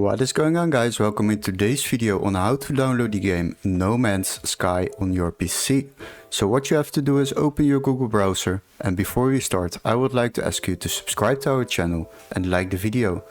What is going on, guys? Welcome in today's video on how to download the game No Man's Sky on your PC. So what you have to do is open your Google browser, and before we start I would like to ask you to subscribe to our channel and like the video.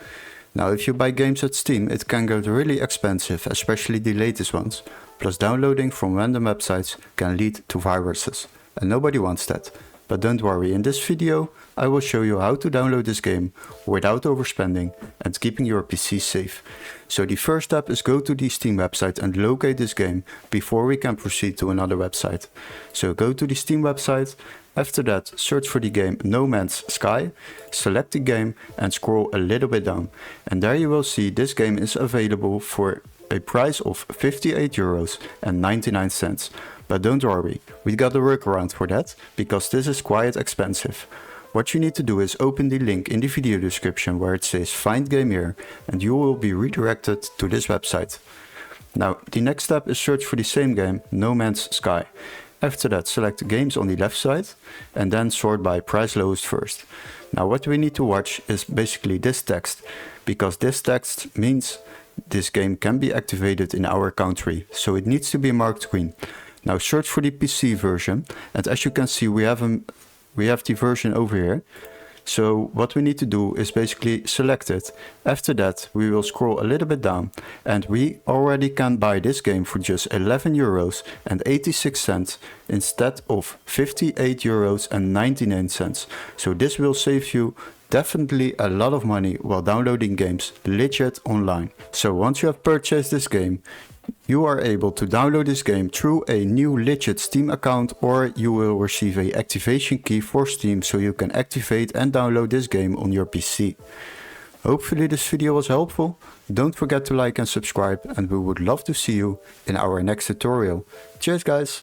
Now if you buy games at Steam it can get really expensive, especially the latest ones, plus downloading from random websites can lead to viruses and nobody wants that. But don't worry, in this video I will show you how to download this game without overspending and keeping your PC safe. So the first step is go to the Steam website and locate this game before we can proceed to another website. So go to the Steam website, after that search for the game No Man's Sky, select the game and scroll a little bit down. And there you will see this game is available for a price of €58.99. But don't worry, we got a workaround for that, because this is quite expensive. What you need to do is open the link in the video description where it says find game here, and you will be redirected to this website. Now the next step is search for the same game, No Man's Sky. After that select games on the left side and then sort by price lowest first. Now what we need to watch is basically this text, because this text means this game can be activated in our country, so it needs to be marked green. Now search for the PC version, and as you can see we have the version over here. So what we need to do is basically select it. After that we will scroll a little bit down and we already can buy this game for just €11.86 instead of €58.99. So this will save you definitely a lot of money while downloading games legit online. So once you have purchased this game, you are able to download this game through a new legit Steam account, or you will receive an activation key for Steam so you can activate and download this game on your PC. Hopefully this video was helpful. Don't forget to like and subscribe, and we would love to see you in our next tutorial. Cheers guys!